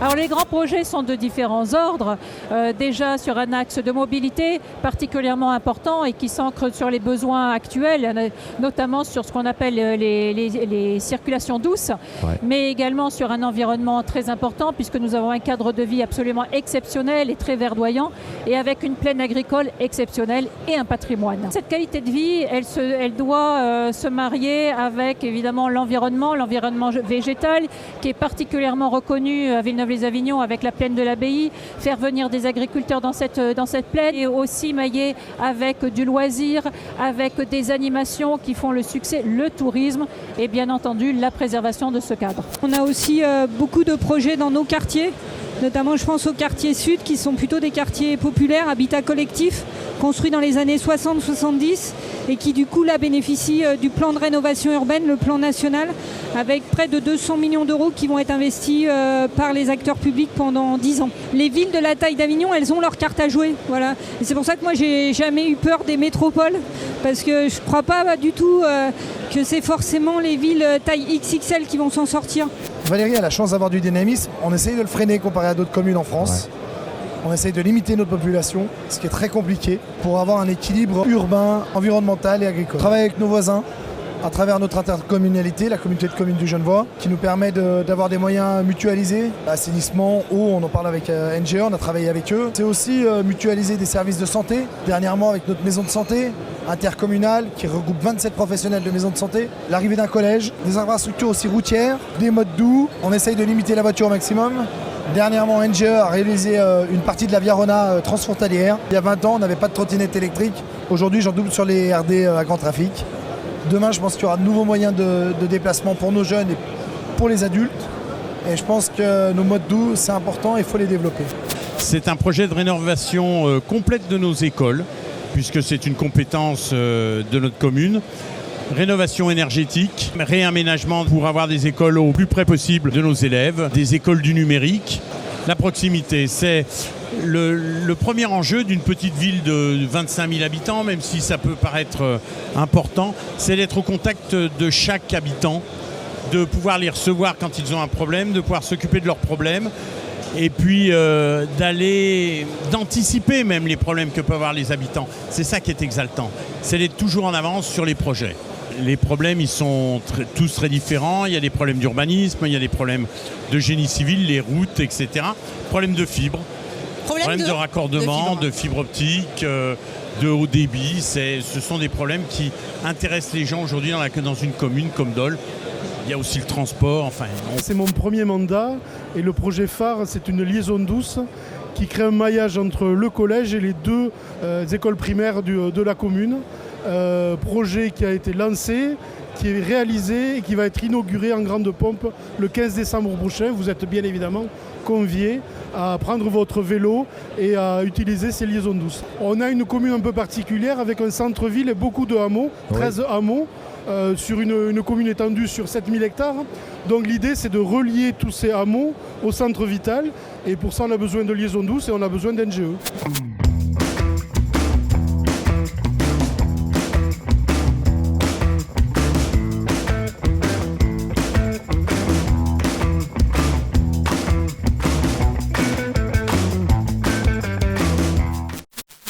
Alors les grands projets sont de différents ordres, déjà sur un axe de mobilité particulièrement important et qui s'ancre sur les besoins actuels, notamment sur ce qu'on appelle les circulations douces, mais également sur un environnement très important puisque nous avons un cadre de vie absolument exceptionnel et très verdoyant et avec une plaine agricole exceptionnelle et un patrimoine. Cette qualité de vie, elle doit se marier avec évidemment l'environnement végétal qui est particulièrement reconnu à Villeneuve-les-Avignon avec la plaine de l'Abbaye, faire venir des agriculteurs dans cette plaine et aussi mailler avec du loisir, avec des animations qui font le succès, le tourisme et bien entendu la préservation de ce cadre. On a aussi beaucoup de projets dans nos quartiers, notamment je pense aux quartiers sud qui sont plutôt des quartiers populaires, habitat collectif, construits dans les années 60-70 et qui du coup là bénéficient du plan de rénovation urbaine, le plan national, avec près de 200 millions d'euros qui vont être investis par les acteurs publics pendant 10 ans. Les villes de la taille d'Avignon, elles ont leur carte à jouer. Voilà. Et c'est pour ça que moi j'ai jamais eu peur des métropoles, parce que je ne crois pas du tout que c'est forcément les villes taille XXL qui vont s'en sortir. Valérie a la chance d'avoir du dynamisme. On essaye de le freiner comparé à d'autres communes en France. Ouais. On essaye de limiter notre population, ce qui est très compliqué, pour avoir un équilibre urbain, environnemental et agricole. On travaille avec nos voisins à travers notre intercommunalité, la communauté de communes du Genevois, qui nous permet d'avoir des moyens mutualisés. Assainissement, eau, on en parle avec NGE, on a travaillé avec eux. C'est aussi mutualiser des services de santé, dernièrement avec notre maison de santé intercommunale qui regroupe 27 professionnels de maison de santé, l'arrivée d'un collège, des infrastructures aussi routières, des modes doux. On essaye de limiter la voiture au maximum. Dernièrement, NGE a réalisé une partie de la Via Rona transfrontalière. Il y a 20 ans, on n'avait pas de trottinette électrique. Aujourd'hui, j'en double sur les RD à grand trafic. Demain, je pense qu'il y aura de nouveaux moyens de déplacement pour nos jeunes et pour les adultes. Et je pense que nos modes doux, c'est important et il faut les développer. C'est un projet de rénovation complète de nos écoles, puisque c'est une compétence de notre commune. Rénovation énergétique, réaménagement pour avoir des écoles au plus près possible de nos élèves, des écoles du numérique. La proximité, c'est le premier enjeu d'une petite ville de 25 000 habitants, même si ça peut paraître important, c'est d'être au contact de chaque habitant, de pouvoir les recevoir quand ils ont un problème, de pouvoir s'occuper de leurs problèmes, et puis d'anticiper même les problèmes que peuvent avoir les habitants. C'est ça qui est exaltant, c'est d'être toujours en avance sur les projets. Les problèmes, ils sont tous très différents. Il y a des problèmes d'urbanisme, il y a des problèmes de génie civil, les routes, etc. Problèmes de fibres, problèmes de raccordement, de fibre optique, de haut débit. Ce sont des problèmes qui intéressent les gens aujourd'hui dans une commune comme Dole. Il y a aussi le transport. Enfin, c'est mon premier mandat et le projet phare, c'est une liaison douce qui crée un maillage entre le collège et les deux écoles primaires de la commune. Projet qui a été lancé, qui est réalisé et qui va être inauguré en grande pompe le 15 décembre prochain. Vous êtes bien évidemment conviés à prendre votre vélo et à utiliser ces liaisons douces. On a une commune un peu particulière avec un centre-ville et beaucoup de hameaux, 13 hameaux, sur une commune étendue sur 7000 hectares. Donc l'idée, c'est de relier tous ces hameaux au centre vital. Et pour ça, on a besoin de liaisons douces et on a besoin d'NGE.